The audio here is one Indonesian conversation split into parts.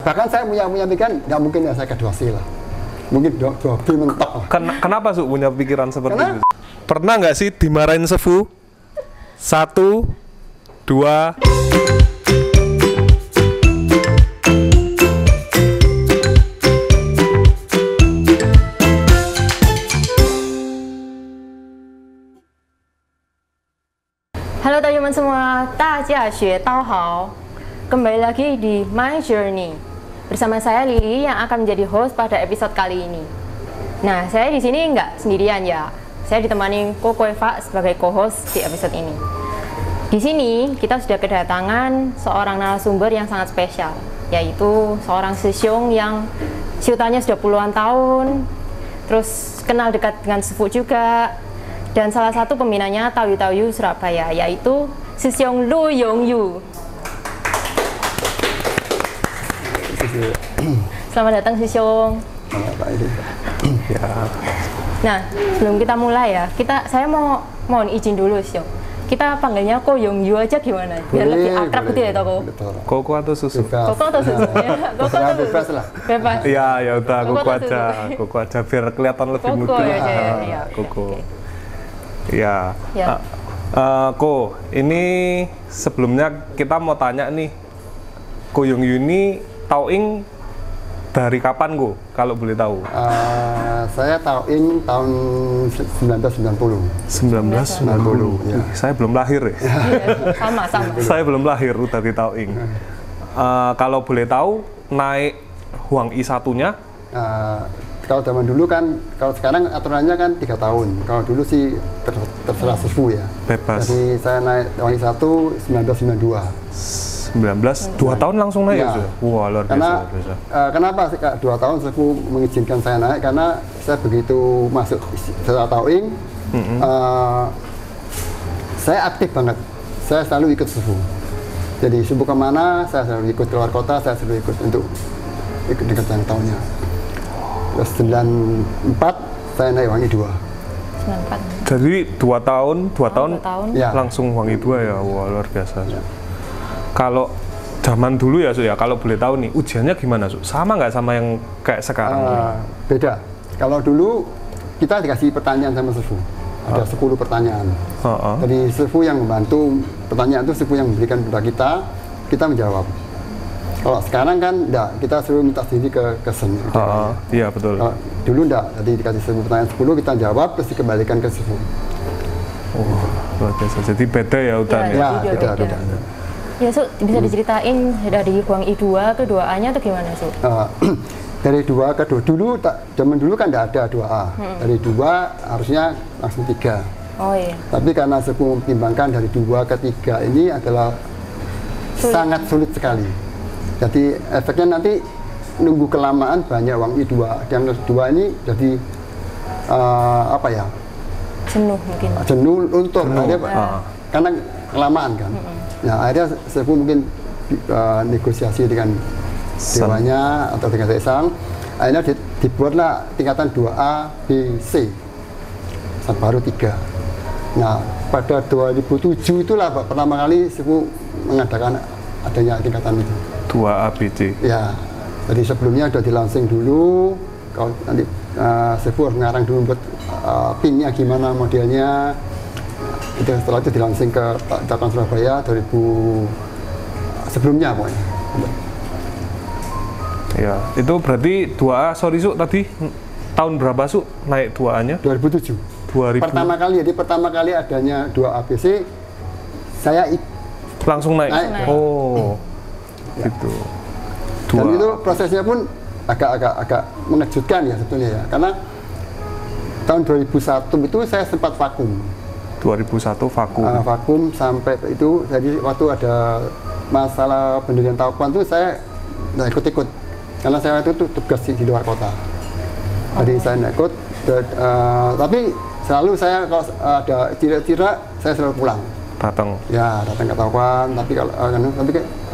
Bahkan saya punya pikiran, nggak mungkin ya saya ke 2C lah. Mungkin 2B mentok lah. Kenapa Su punya pikiran seperti itu? Pernah nggak sih dimarahin sefu? 1, 2. Halo teman-teman semua, 大家学刀好. Kembali lagi di My Journey. Bersama saya Lili yang akan menjadi host pada episode kali ini. Nah, saya di sini nggak sendirian ya. Saya ditemani Koko Eva sebagai co-host di episode ini. Di sini kita sudah kedatangan seorang narasumber yang sangat spesial, yaitu seorang sisyong yang syutannya sudah puluhan tahun, terus kenal dekat dengan sefu juga. Dan salah satu pembinanya Taoyu Taoyu Surabaya, yaitu Sisyong Lu Yongyu. Selamat datang Sisyong. Ya. Nah, sebelum kita mulai ya, saya mohon izin dulu Sisyong. Kita panggilnya Ko Yongyu aja gimana? Biar lebih akrab gitu ya Toko. Koko atau susu? Koko atau susu? Ya, Koko atau bebas lah. Bebas. Iya, ya udah Koko aja biar kelihatan lebih Koko muda. ya. Koko. Okay. Ya. Ko, ini sebelumnya kita mau tanya nih, Ko Yongyu ini Taoing dari kapan Ko, kalau boleh tahu? Saya Taoing tahun 1990. 1990. Ya. Saya belum lahir ya. Sama. Saya belum lahir udah di Taoing. Kalau boleh tahu, naik Huang I satunya? Kalau zaman dulu kan, kalau sekarang aturannya kan 3 tahun. Kalau dulu sih terserah sefu ya. Bebas. Jadi saya naik Huang I 1 1992. 2 tahun langsung naik ya? Wah, luar Karena, biasa. Kenapa 2 tahun sefu mengizinkan saya naik? Karena saya begitu masuk setelah Taoing, saya aktif banget. Saya selalu ikut sefu. Jadi sefu kemana, saya selalu ikut, keluar kota, saya selalu ikut untuk ikut dengan tahunnya. Terus 94 saya naik Huang I 2. 94. Jadi 2 tahun Ya. langsung Huang I 2 ya. Wah, luar biasa. Ya. Kalau zaman dulu ya Su ya, kalau boleh tahu nih ujiannya gimana Su? Sama nggak sama yang kayak sekarang? Beda. Kalau dulu kita dikasih pertanyaan sama sefu. Ada 10 pertanyaan. Jadi sefu yang membantu pertanyaan itu sefu yang memberikan kepada kita menjawab. Kalau sekarang kan enggak, kita suruh minta sendiri ke sen. Iya betul. Kalau dulu enggak, jadi dikasih 10 pertanyaan 10 kita jawab terus dikembalikan ke sefu. Oh, luar biasa. Jadi beda ya utannya. Ya, beda. Ya Su, bisa diceritain dari Huang I 2 ke 2A-nya atau gimana Su? Dari 2 ke 2, zaman dulu kan enggak ada 2A. Dari 2 harusnya langsung 3. Oh iya. Tapi karena sefu mempertimbangkan dari 2 ke 3 ini adalah sangat sulit sekali. Jadi efeknya nanti nunggu kelamaan banyak Huang I 2. Yang kedua ini jadi apa ya? Jenuh mungkin. Jenuh, luntur. Karena kelamaan kan. Nah akhirnya sefu mungkin negosiasi dengan dewanya atau dengan Sesang. Akhirnya dibuatlah tingkatan 2A, B, C. Baru 3. Nah pada 2007 itulah pertama kali sefu mengadakan adanya tingkatan itu. 2A, B, C. Ya, jadi sebelumnya sudah dilansing dulu. Kalau nanti sefu harus ngarang dulu buat pinnya gimana modelnya. Itu setelah itu dilansing ke Cabang Surabaya 2000 sebelumnya pokoknya. Ya, itu berarti 2A, sorry Su, tadi tahun berapa Su naik 2A-nya? 2007. 2000. Pertama kali adanya 2A, B, C, saya langsung naik. Oh. Ya. Gitu. Dan itu prosesnya pun agak mengejutkan ya sebetulnya ya, karena tahun 2001 itu saya sempat vakum. 2001 vakum. Vakum sampai itu, jadi waktu ada masalah pendirian Taopan itu saya nggak ikut-ikut, karena saya itu tugas di luar kota. Jadi saya nggak ikut, tapi selalu saya kalau ada cira-cira saya selalu pulang. Datang ke Taopan, tapi kalau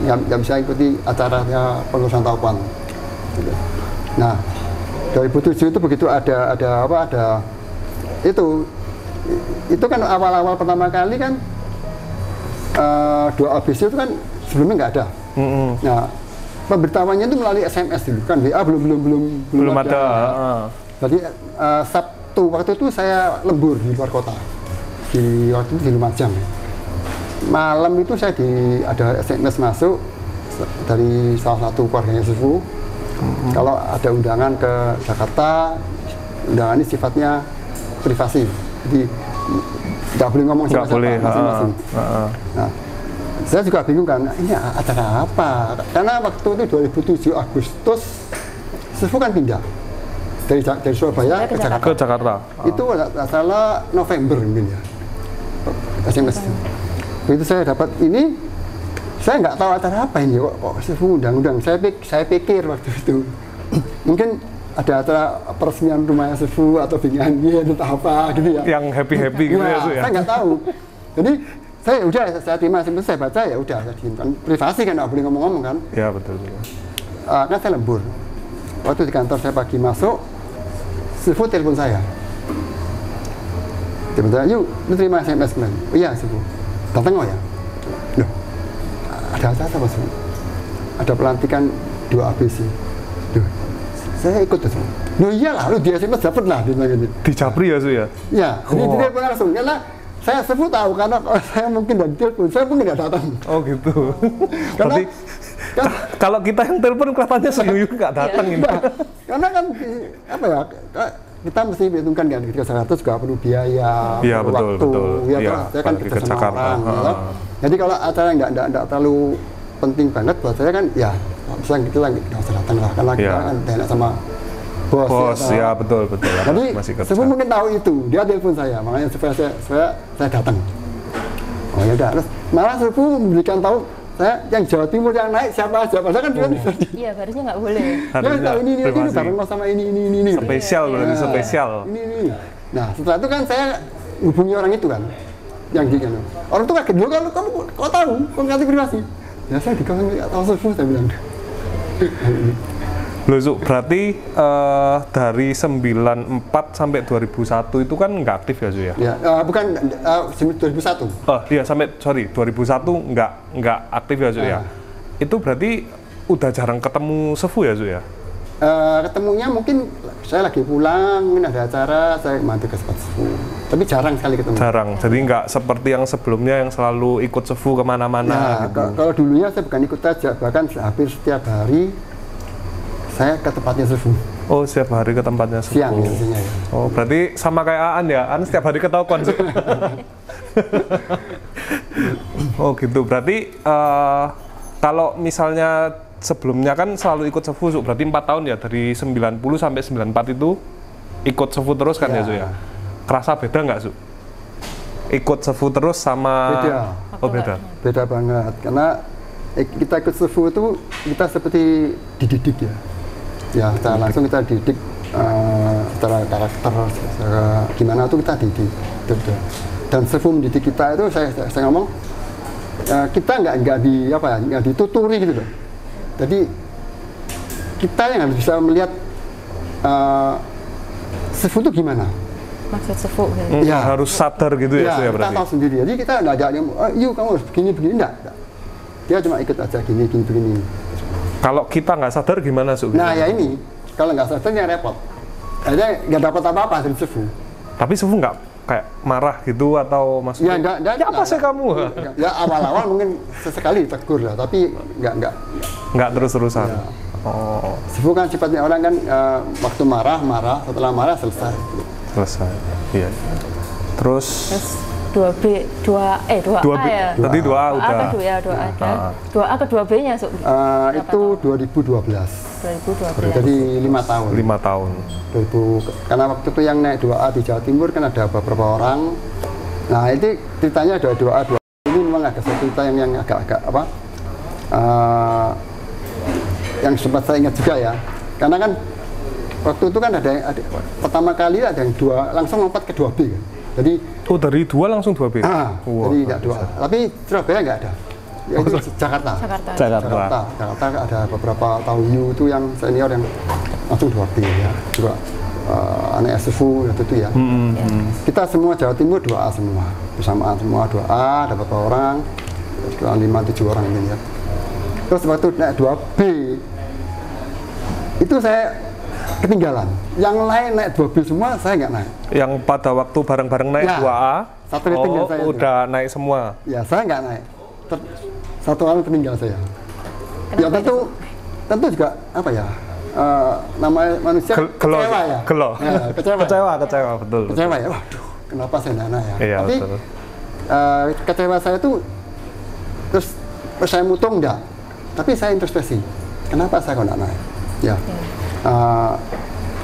nggak bisa ikuti acaranya pengurusan Taopan. Gitu. Nah 2007 itu begitu ada itu kan awal-awal pertama kali kan 2A, B, C itu kan sebelumnya nggak ada. Nah pemberitahuannya itu melalui SMS dulu kan, WA belum ada. Jadi Sabtu waktu itu saya lembur di luar kota, waktu itu di Lumajang. Malam itu saya ada SMS masuk dari salah satu keluarganya Sefu. Kalau ada undangan ke Jakarta, undangan ini sifatnya privasi, jadi nggak boleh ngomong sama siapa masing-masing. Nah, saya juga bingung kan, ini acara apa? Karena waktu itu 2007 Agustus, Sefu kan pindah dari Surabaya ke Jakarta. Itu nggak salah November mungkin ya, SMS. Begitu saya dapat ini, saya nggak tahu acara apa ini, kok Sefu undang-undang. Saya pikir waktu itu mungkin ada acara peresmian rumahnya Sefu atau bingannya atau apa gitu ya. Yang happy gitu ya, Su, ya. Saya nggak tahu. Jadi saya terima, saya baca ya udah, saya diam kan. Privasi kan nggak boleh ngomong-ngomong kan. Ya betul. Kan saya lembur. Waktu di kantor saya pagi masuk, Sefu telepon saya. Yuk, lu terima SMS kemarin. Oh iya Sefu. Datang ya? Loh, ada acara apa sih? Ada pelantikan 2 ABC. Loh, saya ikut tuh. Loh iyalah, lu di SMS dapat lah. Di Japri ya, Su ya? Ya, jadi di telepon langsung. Karena saya Sefu tahu, karena saya mungkin dari telepon, saya mungkin nggak datang. Oh gitu. Karena kalau kita yang telepon kelihatannya serius nggak datang ini. Karena kan apa ya? Kita mesti hitungkan kan, ketika Jakarta juga perlu biaya, ya, perlu betul, waktu, betul. ya, saya kan kerja sama orang, ya. Jadi kalau acara yang nggak terlalu penting banget buat saya kan, ya misalnya kita lagi nggak usah datang lah, karena kita kan enak sama bos ya betul. Jadi Sefu mungkin tahu itu, dia telepon saya, makanya supaya saya datang. Oh ya udah, terus malah Sefu memberikan tahu saya yang Jawa Timur yang naik siapa aja, padahal kan dia iya, harusnya nggak boleh. Dia tahu ini bareng sama ini. Spesial berarti spesial. Ini. Nah setelah itu kan saya hubungi orang itu kan, yang di kan. Orang itu kaget dulu, kamu kok tahu, kok ngerti privasi? Ya saya di kawasan nggak tahu Sefu, saya bilang. Loh, Su, berarti dari 94 sampai 2001 itu kan nggak aktif ya, Su ya? Ya, bukan 2001. Oh iya, sampai 2001 nggak aktif ya, Su ya? Itu berarti udah jarang ketemu Sefu ya, Su ya? Ketemunya mungkin saya lagi pulang, mungkin ada acara, saya mampir ke tempat Sefu. Tapi jarang sekali ketemu. Jarang, jadi nggak seperti yang sebelumnya yang selalu ikut Sefu kemana-mana. Gitu. Kalau dulunya saya bukan ikut aja, bahkan hampir setiap hari saya ke tempatnya Sefu. Oh, setiap hari ke tempatnya Sefu. Siang biasanya ya. Oh, berarti sama kayak Aan ya? Aan setiap hari ketahuan. Oh gitu, berarti kalau misalnya sebelumnya kan selalu ikut Sefu, Su. Berarti 4 tahun ya, dari 90 sampai 94 itu ikut Sefu terus kan ya, Su ya? Kerasa beda nggak, Su? Ikut Sefu terus sama... Beda. Oh beda? Beda banget, karena kita ikut Sefu itu kita seperti dididik ya. Ya, secara langsung kita didik secara karakter, secara gimana itu kita didik. Dan Sefu mendidik kita itu saya ngomong kita nggak dituturi gitu loh. Jadi kita yang harus bisa melihat Sefu itu gimana. Maksud Sefu ya harus sadar gitu ya, Su ya berarti. Kita tahu sendiri. Jadi kita nggak ada yang yuk kamu harus begini enggak. Dia cuma ikut aja gini. Kalau kita nggak sadar gimana, Su? Nah ya ini, kalau nggak sadar yang repot. Akhirnya nggak dapat apa-apa dari Sefu. Tapi Sefu nggak kayak marah gitu atau maksudnya? Ya apa sih kamu? Ya awal-awal mungkin sesekali tegur lah, tapi nggak terus-terusan. Ya. Oh. Sefu kan sifatnya orang kan waktu marah, setelah marah selesai. Iya. Terus 2A ya? Tadi 2A udah. 2A ada. 2A ke 2B-nya, Su? Itu 2012. Jadi 5 tahun. 5 tahun. Karena waktu itu yang naik 2A di Jawa Timur kan ada beberapa orang. Nah, itu ceritanya ada 2A. Ini memang agak cerita yang agak-agak apa? Yang sempat saya ingat juga ya. Karena kan waktu itu kan ada pertama kali ada yang 2 langsung lompat ke 2B kan. Jadi dari 2 langsung 2B? Jadi tidak 2. Tapi Surabaya nggak ada. Ya, itu Jakarta ada beberapa tahun itu yang senior yang langsung 2B ya. Juga anak Sefu itu ya. Kita semua Jawa Timur 2A semua. Bersamaan semua 2A, ada beberapa orang. Sekitar 5-7 orang ini ya. Terus waktu naik 2B itu saya ketinggalan. Yang lain naik 2B semua, saya nggak naik. Yang pada waktu bareng-bareng naik 2A, satu rating saya udah naik semua. Ya, saya nggak naik. Satu orang tertinggal saya. Ya tentu juga apa ya? Namanya manusia kecewa ya. Kecewa, betul. Kecewa ya. Waduh, kenapa saya nggak naik ya? Iya, tapi betul. Kecewa saya tuh terus saya mutung enggak. Tapi saya introspeksi. Kenapa saya kok nggak naik? Ya.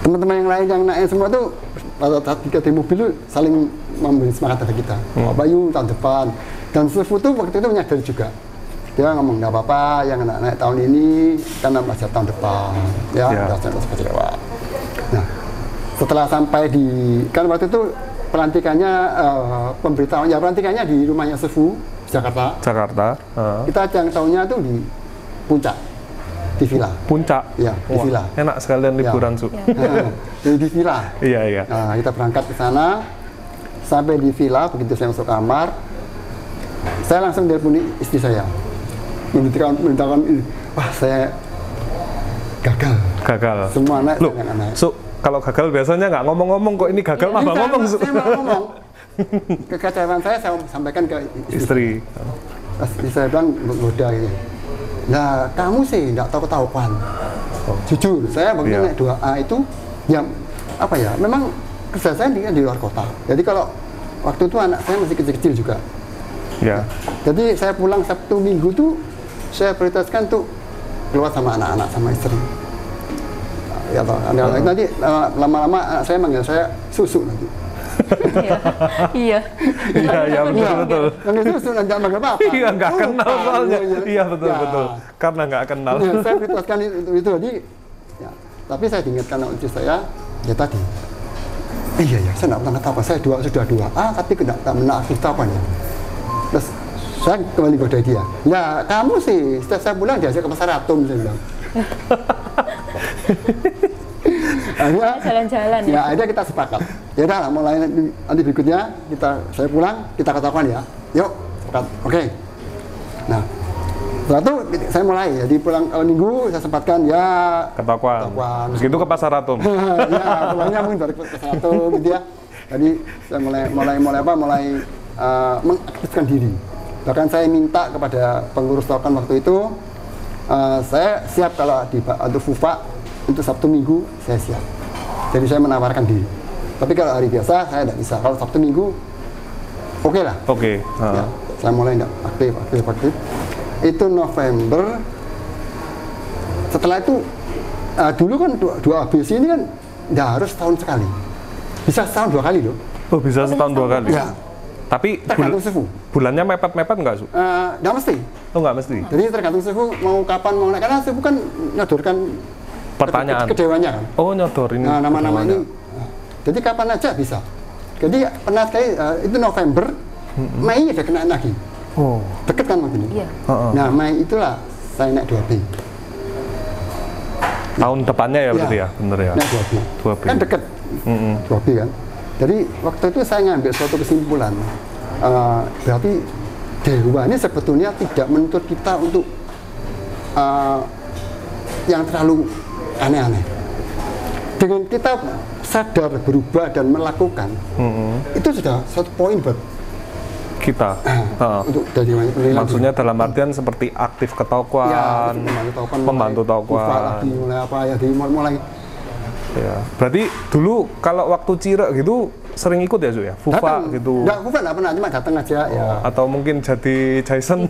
Teman-teman yang lain yang naik semua tuh pada saat di mobil tuh saling memberi semangat pada kita. Pak Bayu tahun depan. Dan Sefu tuh waktu itu menyadari juga. Dia ngomong nggak apa-apa yang naik tahun ini karena masih tahun depan. Ya, jangan kecewa. Nah, setelah sampai di kan waktu itu pelantikannya pelantikannya di rumahnya Sefu Jakarta. Kita yang tahunnya tuh di Puncak. Di villa. Puncak. Ya, di villa. Enak sekalian liburan, Su. Di villa. Iya. Nah, kita berangkat ke sana. Sampai di villa, begitu saya masuk kamar, saya langsung telepon istri saya. Memberitakan wah saya gagal. Semua anak loh, saya naik. Su, kalau gagal biasanya nggak ngomong-ngomong kok, ini gagal malah ngomong. Saya mau ngomong. Kekecewaan saya sampaikan ke istri. Istri saya bilang goda gitu. Nah, kamu sih nggak tahu ketahuan. Jujur, saya begitu naik 2A itu, ya apa ya? Memang kerja saya di luar kota. Jadi kalau waktu itu anak saya masih kecil-kecil juga. Ya. Jadi saya pulang Sabtu Minggu tuh saya prioritaskan tuh keluar sama anak-anak sama istri. Ya toh, nanti lama-lama anak saya manggil saya susu nanti. Iya, betul. Manggil susu nanti manggil apa? Iya, nggak kenal soalnya. Iya, betul. Karena nggak kenal. Saya prioritaskan itu jadi. Ya, tapi saya diingatkan oleh istri saya, ya tadi. Iya, saya nggak pernah tahu. Saya sudah 2A, tapi tidak menaktif apa ya. Terus saya kembali goda dia. Ya kamu sih, setiap saya pulang diajak ke pasar Atom, saya bilang. Akhirnya jalan-jalan ya. Akhirnya kita sepakat. Ya udah, mulai nanti berikutnya saya pulang, kita katakan ya. Yuk, sepakat. Oke. Nah, setelah itu saya mulai. Jadi pulang Minggu saya sempatkan ya. Ketakuan. Begitu ke pasar Atom. Ya, pulangnya mungkin dari pasar Atom gitu ya. Jadi saya mulai mengaktifkan diri. Bahkan saya minta kepada pengurus token waktu itu, saya siap kalau di untuk FUFA untuk Sabtu Minggu saya siap. Jadi saya menawarkan diri. Tapi kalau hari biasa saya tidak bisa. Kalau Sabtu Minggu oke lah. Oke. Ya, saya mulai aktif. Itu November. Setelah itu dulu kan 2ABC ini kan tidak harus setahun sekali. Bisa setahun 2 kali loh. Oh, bisa setahun 2 kali. Ya. Tapi tergantung Sefu. Bulannya mepet-mepet nggak, Su? Nggak mesti. Oh, nggak mesti. Jadi tergantung Sefu mau kapan mau naik. Karena Sefu kan nyodorkan pertanyaan. Kedewanya kan. Oh, nyodorin. Nah, nama-nama ini. Jadi kapan aja bisa. Jadi pernah sekali itu November, Mei ada kena lagi. Oh. Deket kan begini. Iya. Nah, Mei itulah saya naik 2B. Tahun depannya ya berarti ya, bener ya. Naik 2B. Kan deket. 2B kan. Jadi waktu itu saya ngambil suatu kesimpulan, berarti Dewa ini sebetulnya tidak menuntut kita untuk yang terlalu aneh-aneh. Dengan kita sadar berubah dan melakukan, itu sudah satu poin buat kita. Untuk dari maksudnya dalam artian seperti aktif ketakwaan, membantu takwaan, mulai apa ya, mulai. Ya, berarti dulu kalau waktu Cirek gitu sering ikut ya, Su ya? FUFA gitu. Enggak, FUFA enggak pernah, cuma datang aja ya. Atau mungkin jadi Jason.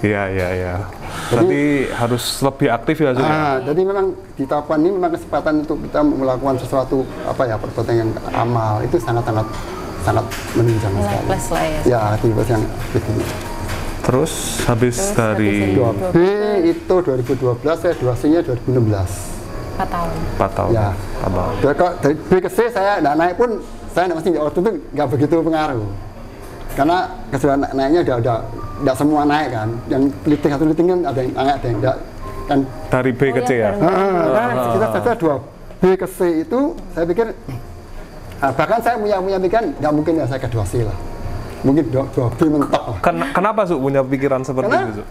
Iya. Berarti harus lebih aktif ya, Su ya? Jadi memang di tahapan ini memang kesempatan untuk kita melakukan sesuatu perbuatan yang amal itu sangat menunjang sekali. Plus lah ya. Ya, aktivitas yang aktif ini. Terus habis dari 2B itu 2012, saya 2C-nya 2016. 4 tahun. 4 tahun. Ya. 4 tahun. Dari B ke C saya nggak naik pun, saya pasti waktu itu nggak begitu pengaruh. Karena kesulitan naiknya udah nggak semua naik kan. Yang liting kan ada yang naik, ada yang enggak kan. Dari B ke C ya? Kita saja 2B ke C itu, saya pikir bahkan saya punya pikiran nggak mungkin ya saya ke 2C lah. mungkin 2B mentok lah. Kenapa Su punya pikiran seperti Karena itu Su?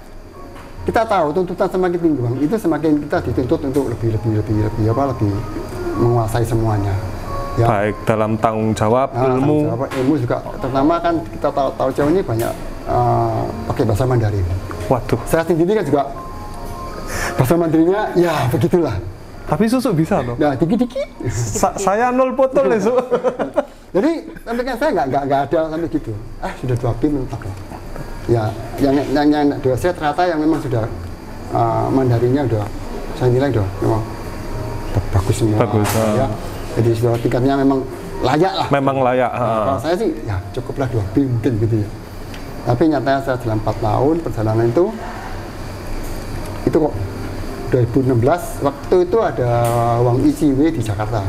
Kita tahu tuntutan semakin tinggi Bang, itu semakin kita dituntut untuk lebih menguasai semuanya. Ya. Baik dalam tanggung jawab, ilmu. Ilmu juga, terutama kan kita tahu Jawa ini banyak pakai bahasa Mandarin. Waduh. Saya sendiri kan juga bahasa Mandarinnya ya begitulah. Tapi Susu bisa loh. Nah, dikit-dikit. Saya 0 potol ya Su. Jadi sampai kan saya nggak ada sampai gitu. Sudah 2B mentok lah. Ya, yang dosen ternyata yang memang sudah Mandarinnya udah saya nilai udah memang bagus semua. Bagus. Ya. Jadi sudah tingkatnya memang layak lah. Memang layak. Kalau saya sih ya cukuplah 2B mungkin gitu ya. Tapi nyatanya saya dalam 4 tahun perjalanan itu kok 2016 waktu itu ada Wang ICW di Jakarta.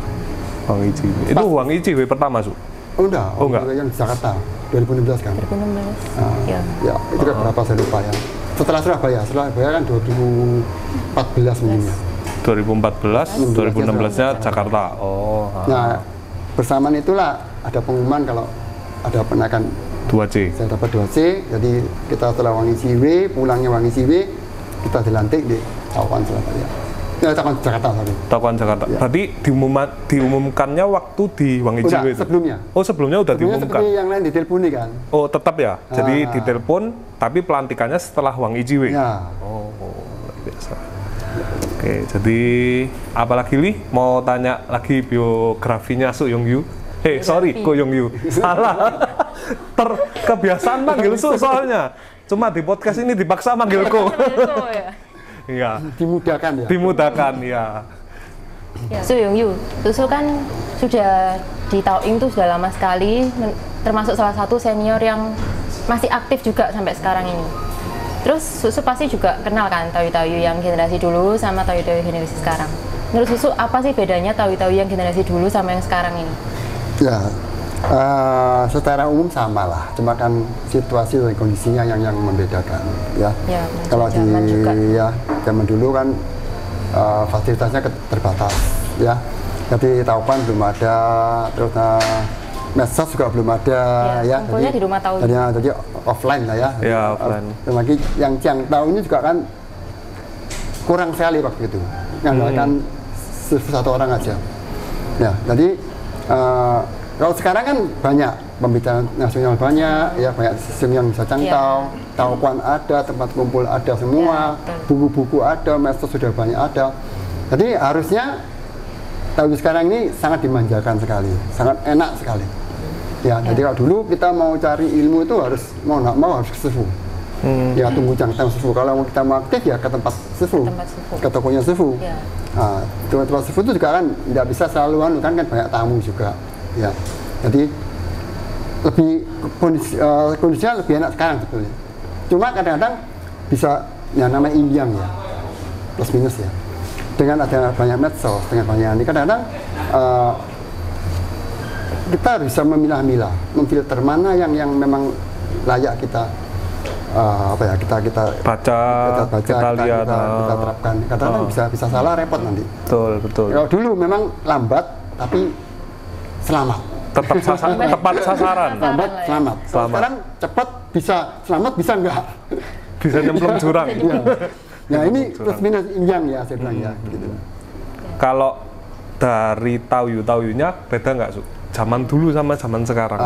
Wang ICW. Itu Wang ICW pertama Su? Oh enggak, yang di Jakarta 2016 kan. 2016. Ya, itu kan berapa saya lupa ya. Setelah Surabaya kan 2014 mungkin. 2014, 2016-nya Jakarta. Oh. Nah, bersamaan itulah ada pengumuman kalau ada penaikan 2C. Saya dapat 2C, jadi kita setelah Wang ICW, pulangnya Wang ICW, kita dilantik di Taukuan Surabaya. Taukuan Jakarta, sorry. Taukuan Jakarta. Ya. Berarti diumumkannya waktu di Wang ICW itu? Sebelumnya. Oh, sebelumnya udah diumumkan? Seperti yang lain diteleponi kan. Oh, tetap ya? Jadi ditelepon, tapi pelantikannya setelah Wang ICW? Ya. Oh, luar biasa. Oke, jadi apalagi Li? Mau tanya lagi biografinya Su Yongyu? Sorry, Ko Yongyu. Salah. Kebiasaan manggil Su soalnya. Cuma di podcast ini dipaksa manggil Ko. Iya. Dimudahkan ya. Dimudahkan ya. Su Yongyu, Susu kan sudah di Tauing tuh sudah lama sekali, termasuk salah satu senior yang masih aktif juga sampai sekarang ini. Terus Susu pasti juga kenal kan Taoyu-Taoyu yang generasi dulu sama Taoyu-Taoyu generasi sekarang. Menurut Susu apa sih bedanya Taoyu-Taoyu yang generasi dulu sama yang sekarang ini? Ya, secara umum sama lah, cuma kan situasi dan kondisinya yang membedakan ya. Kalau di zaman dulu kan fasilitasnya terbatas ya. Jadi Taupan belum ada, terus medsos juga belum ada ya. Kumpulnya di rumah Taoyu. Jadi offline lah ya. Ya, offline. Dan lagi yang tahu ini juga kan kurang sekali waktu itu. Mengandalkan satu orang aja. Ya, jadi kalau sekarang kan banyak pembicaraan nasional banyak ya, banyak sistem yang bisa cangkau, Taukuan ada, tempat kumpul ada semua, buku-buku ada, medsos sudah banyak ada. Jadi harusnya Taoyu sekarang ini sangat dimanjakan sekali, sangat enak sekali. Ya, jadi kalau dulu kita mau cari ilmu itu harus mau nggak mau harus ke sefu. Ya tunggu cangkang sefu. Kalau kita mau aktif ya ke tempat sefu, ke tokonya sefu. Nah, tempat sefu itu juga kan tidak bisa selalu kan banyak tamu juga. Ya, jadi lebih kondisinya lebih enak sekarang sebetulnya. Cuma kadang-kadang bisa ya namanya imbyang ya, plus minus ya. Dengan ada banyak medsos, dengan banyak ini kadang-kadang kita bisa memilah-milah, memfilter mana yang memang layak kita kita baca, kita lihat, kita terapkan. Kadang-kadang bisa salah, repot nanti. Betul. Kalau dulu memang lambat tapi selamat. Tepat sasaran. Lambat, selamat. Sekarang cepat bisa selamat, bisa enggak. Bisa nyemplung jurang. Ya. Nah ini plus minus injang ya saya bilang ya. Gitu. Kalau dari Taoyu-Taoyunya beda nggak Su? Zaman dulu sama zaman sekarang?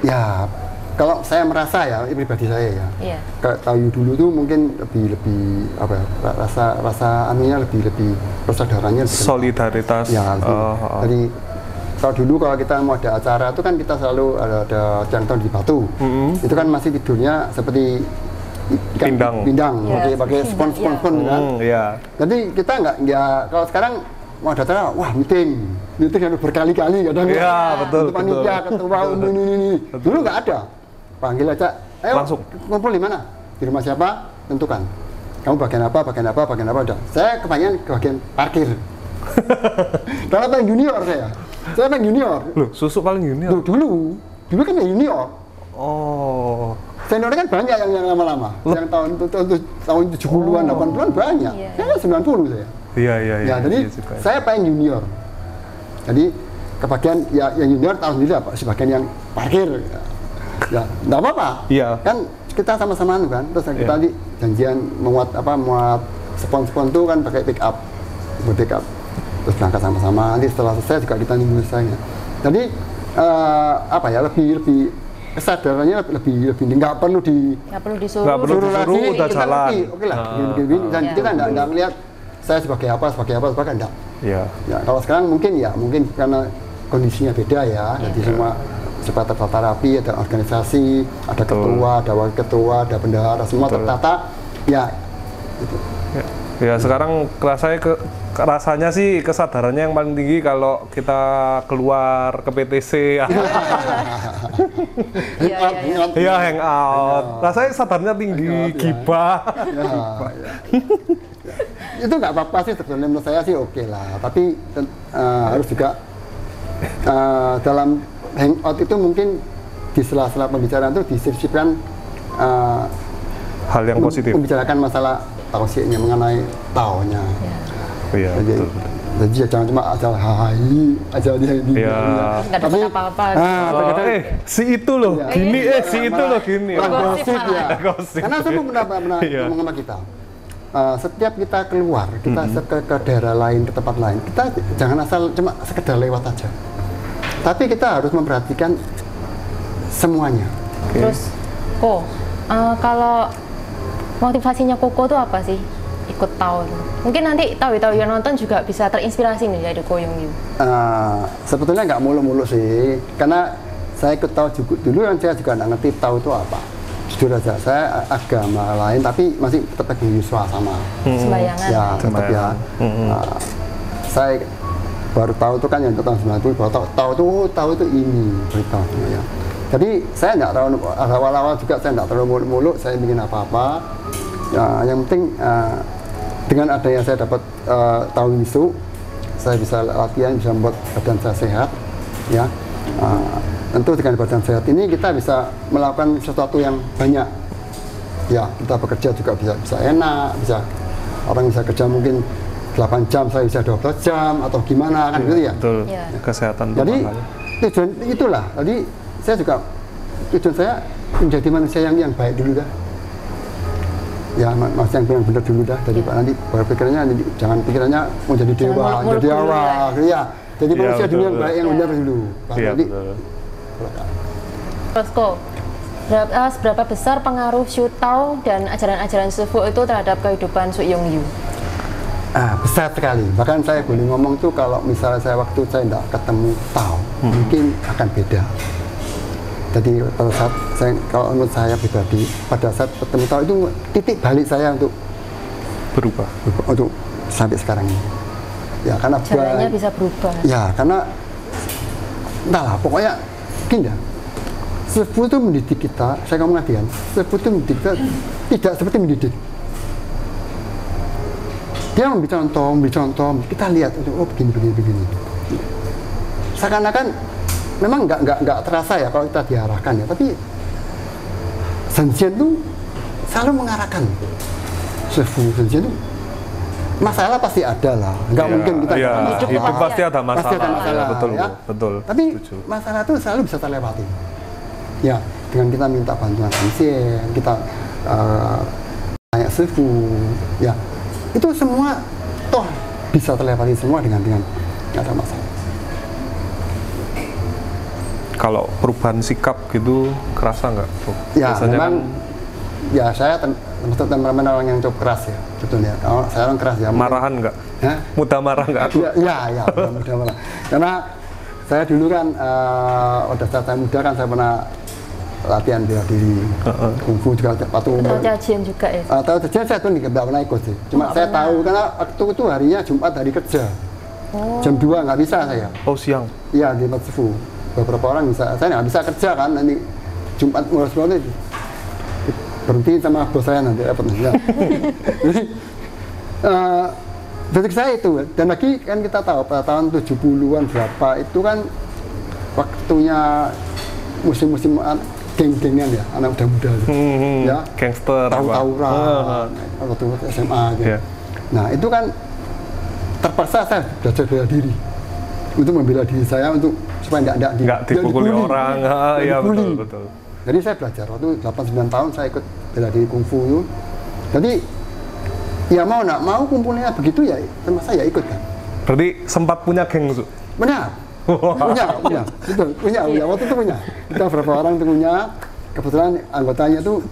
Ya, kalau saya merasa ya pribadi saya ya. Kalau Taoyu dulu tuh mungkin lebih apa ya, rasa anunya lebih persaudaranya. Solidaritas. Ya. Jadi kalau dulu kalau kita mau ada acara itu kan kita selalu ada jangkauan di batu. Itu kan masih tidurnya seperti pindang pakai spons kan. Jadi kita nggak kalau sekarang mau ada acara, wah meeting harus berkali-kali kadang. Iya, betul. Panitia, ketua umum ini. Dulu nggak ada. Panggil aja, ayo langsung kumpul di mana? Di rumah siapa? Tentukan. Kamu bagian apa udah. Saya kebanyakan ke bagian parkir. Karena paling junior saya paling junior. Loh, Susu paling junior? Dulu kan junior. Oh. Senior kan banyak yang lama-lama. Yang tahun 70-an, 80-an banyak. Saya 90 saya. Iya. Ya, jadi saya paling junior. Jadi kebagian yang junior tahun ini apa? Sebagian yang parkir. Ya, nggak apa-apa. Iya. Kan kita sama-sama kan, terus kita nanti janjian muat spon-spon tuh kan pakai pick up, terus berangkat sama-sama. Nanti setelah selesai juga kita nunggu selesainya. Jadi lebih kesadarannya lebih nggak perlu disuruh lagi, udah kita jalan. Oke lah, gini. Dan kita nggak melihat saya sebagai apa enggak. Iya. Ya, kalau sekarang mungkin karena kondisinya beda ya. Jadi semua tertata rapi, ada organisasi, ada ketua, ada wakil ketua, ada bendahara, semua tertata. Ya, gitu. Ya sekarang rasanya sih kesadarannya yang paling tinggi kalau kita keluar ke PTC. Iya, hangout. Rasanya sadarnya tinggi, gibah. Itu nggak apa-apa sih sebenarnya, menurut saya sih oke lah. Tapi harus juga dalam hangout itu mungkin di sela-sela pembicaraan itu disisipkan hal yang positif. Membicarakan masalah tausiahnya mengenai taunya. Iya, betul. Jadi jangan cuma asal hai aja dia ini. Nggak dapat apa-apa. Si itu loh, gini si itu loh gini. Gosip ya. Karena saya pernah ngomong sama kita. Setiap kita keluar, kita ke daerah lain, ke tempat lain, kita jangan asal cuma sekedar lewat aja. Tapi kita harus memperhatikan semuanya. Terus, kalau motivasinya Koko tuh apa sih? Ikut TAO. Mungkin nanti tahu yang nonton juga bisa terinspirasi nih dari Ko Yung Yu. Sebetulnya nggak mulu-mulu sih, karena saya ikut TAO juga dulu kan saya juga nggak ngerti TAO itu apa. Jujur aja, saya agama lain tapi masih tetap Yuswa sama. Sembayangan. Ya, tetap ya. Saya baru tahu itu kan yang tahun 90 bahwa tahu itu ini berita ya. Jadi saya nggak terlalu awal-awal juga saya nggak terlalu muluk-muluk saya bikin apa-apa. Ya, yang penting dengan adanya saya dapat tahu isu, saya bisa latihan, bisa membuat badan saya sehat. Ya, tentu dengan badan sehat ini kita bisa melakukan sesuatu yang banyak. Ya, kita bekerja juga bisa enak, bisa orang bisa kerja mungkin 8 jam, saya bisa 12 jam atau gimana kan gitu ya. Betul. Kesehatan. Jadi tujuan itulah. Jadi saya juga tujuan saya menjadi manusia yang baik dulu dah. Ya, manusia yang benar dulu dah. Jadi nanti berpikirannya jangan pikirannya mau jadi dewa, jadi awal, ya. Jadi manusia dulu yang baik yang benar dulu. Jadi Terus seberapa besar pengaruh Shu Tao dan ajaran-ajaran Sifu itu terhadap kehidupan Su Yung Yu? Besar sekali. Bahkan saya boleh ngomong tuh kalau misalnya saya waktu saya tidak ketemu Tao, mungkin akan beda. Jadi pada saat kalau menurut saya pribadi, pada saat ketemu Tao itu titik balik saya untuk berubah untuk sampai sekarang ini. Ya karena caranya bisa berubah. Ya karena entahlah pokoknya gini ya. Sifu itu mendidik kita, saya ngomong lagi kan, Sifu itu mendidik kita tidak seperti mendidik. Dia memberi contoh, kita lihat, oh begini. Seakan-akan memang nggak terasa ya kalau kita diarahkan ya, tapi Sanjian itu selalu mengarahkan. Sanjian itu masalah pasti ada lah, nggak mungkin kita hidup pasti ada masalah. Pasti ada masalah, betul. Tapi masalah itu selalu bisa terlewati. Ya, dengan kita minta bantuan Sanjian, kita tanya Sifu, ya. Itu semua toh bisa terlewati semua dengan nggak ada masalah. Kalau perubahan sikap gitu kerasa nggak? Ya memang ya saya termasuk teman-teman orang yang cukup keras ya, sebetulnya. Kalau saya orang keras ya. Marahan nggak? Mudah marah nggak? Ya, mudah marah. Karena saya dulu kan pada saat saya muda kan saya pernah latihan bela diri, kungfu juga waktu Tahu cacian juga ya? Tahu cacian saya tuh nggak pernah ikut sih. Cuma saya tahu karena waktu itu harinya Jumat hari kerja, jam 2 nggak bisa saya. Oh siang? Iya di tempat Sifu. Beberapa orang bisa, saya nggak bisa kerja kan nanti Jumat ngurus itu berhenti sama bos saya nanti repot ya. Jadi detik saya itu dan lagi kan kita tahu pada tahun 70-an berapa itu kan waktunya musim-musim geng-gengan ya, anak muda-muda ya, gangster, tahu-tawuran waktu SMA gitu. Nah itu kan terpaksa saya belajar bela diri untuk membela diri saya untuk supaya nggak dipukuli orang. Ya betul. Jadi saya belajar waktu 8-9 tahun saya ikut bela diri kungfu itu. Jadi ya mau nak mau kumpulnya begitu ya, sama saya ikut kan. Berarti sempat punya geng Su? Benar. punya, betul, punya, waktu itu punya. Kita berapa orang itu punya. Kebetulan anggotanya itu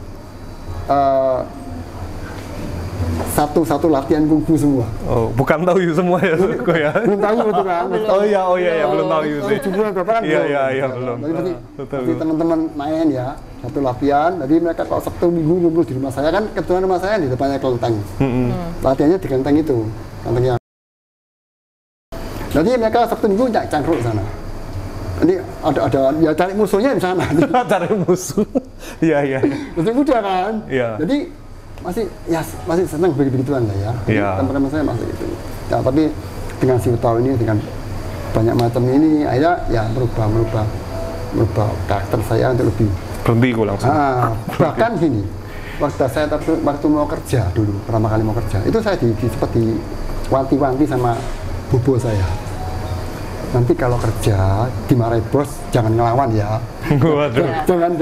satu latihan kungfu semua. Oh, bukan tahu semua ya, kok ya? Belum tahu betul kan? Oh iya, belum tahu sih. Jumlah berapa kan? Iya, belum. Jadi teman-teman main ya, satu latihan. Jadi mereka kalau Sabtu Minggu ngumpul di rumah saya kan, kebetulan rumah saya di depannya kelenteng. Latihannya di kelenteng itu, kelentengnya. Jadi mereka Sabtu Minggu cangkruk sana. Nanti ada ya cari musuhnya di sana. Cari musuh. Iya. Masih muda kan? Iya. Jadi masih senang begituan lah ya. Iya. Teman-teman saya masih itu. Ya tapi dengan si tahu ini dengan banyak macam ini akhirnya ya merubah karakter saya untuk lebih berhenti gue langsung. Bahkan gini, waktu mau kerja dulu pertama kali mau kerja itu saya seperti wanti-wanti sama bobo saya. Nanti kalau kerja dimarahi bos jangan ngelawan ya. jangan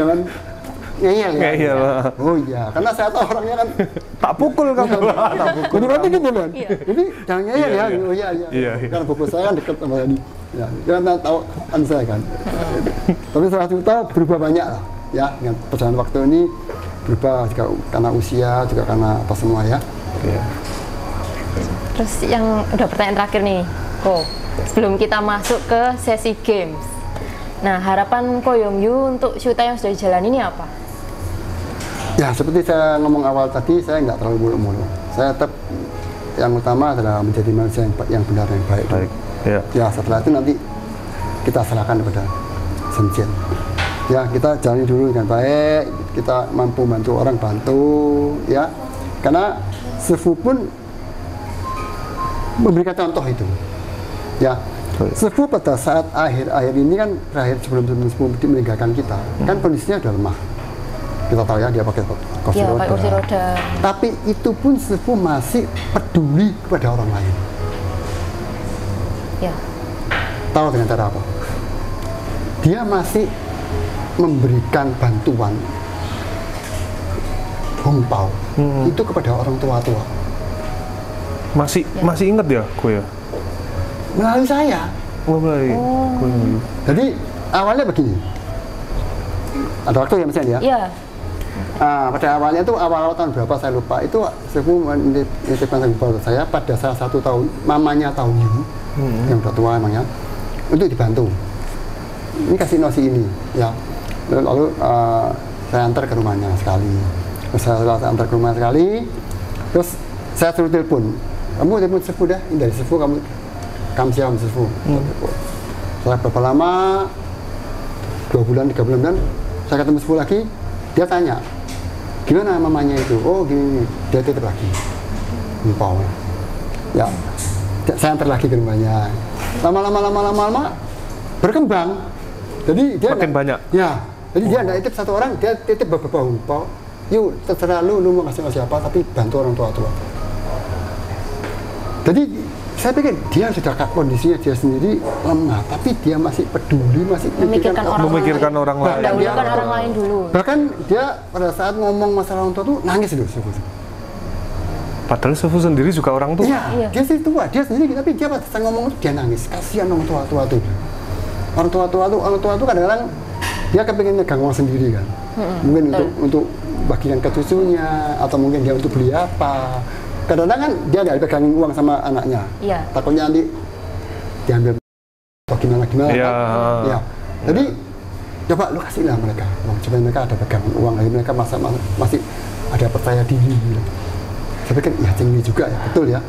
ngeyel ya. Oh iya, karena saya tahu orangnya kan tak pukul kamu. Tak pukul. Berarti gitu kan. Jadi jangan ngeyel ya. Oh iya. Karena bobo saya kan dekat sama ini. Ya, karena tahu kan saya kan. Tapi setelah itu berubah banyak lah. Ya, dengan perjalanan waktu ini berubah juga karena usia, juga karena apa semua ya. Iya. Terus yang udah pertanyaan terakhir nih, Ko. Sebelum kita masuk ke sesi games. Nah, harapan Ko Yong Yu untuk Syuta yang sudah dijalani ini apa? Ya, seperti saya ngomong awal tadi, saya nggak terlalu muluk-muluk. Saya tetap yang utama adalah menjadi manusia yang benar dan baik. Ya. Ya, setelah itu nanti kita serahkan kepada Senjin. Ya, kita jalani dulu dengan baik, kita mampu bantu orang, bantu, ya. Karena Sefu pun memberikan contoh itu. Ya, Sefu pada saat akhir ini kan terakhir sebelum Sefu meninggalkan kita, kan kondisinya udah lemah. Kita tahu ya dia pakai kursi roda. Tapi itu pun Sefu masih peduli kepada orang lain. Ya. Tahu dengan cara apa? Dia masih memberikan bantuan hongpao itu kepada orang tua-tua. Masih ingat ya, gue ya? Melalui saya. Jadi awalnya begini. Ada waktu ya Mas ya? Iya. Pada awalnya itu awal tahun berapa saya lupa. Itu Sefu menitipkan kepada saya pada salah satu tahun mamanya Tahu Yu yang udah tua emangnya untuk dibantu. Ini kasih nosi ini ya. Lalu saya antar ke rumahnya sekali. Terus saya antar ke rumah sekali. Terus saya suruh telepon. Kamu telepon Sefu dah. Ini dari Sefu kamu siapa Sefu. Setelah berapa lama 2 bulan 3 bulan saya ketemu Sefu lagi. Dia tanya gimana mamanya itu. Oh gini. Dia titip lagi. Empau. Ya. Saya antar lagi ke rumahnya. Lama-lama berkembang. Jadi dia makin banyak. Ya. Jadi dia tidak titip satu orang, dia titip beberapa empau. Yuk terserah lu mau kasih apa, tapi bantu orang tua. Jadi saya pikir dia sudah kondisinya dia sendiri lemah, tapi dia masih peduli, masih memikirkan orang lain. Dahulukan orang lain dulu. Bahkan dia pada saat ngomong masalah orang tua tuh nangis dulu. Padahal Sefu sendiri juga orang tua. Iya. Dia sih tua, dia sendiri, tapi dia pada saat ngomong dia nangis. Kasihan orang tua tuh. Orang tua tuh kadang-kadang dia kepingin megang uang sendiri kan. Mungkin untuk bagikan ke cucunya, atau mungkin dia untuk beli apa. Kadang-kadang kan dia nggak dipegangin uang sama anaknya. Iya. Takutnya nanti diambil atau gimana. Iya. Kan? Ya. Jadi coba lu kasihlah mereka, supaya mereka ada pegangan uang, lagi mereka masih ada percaya diri. Saya pikir ya ini juga ya, betul ya.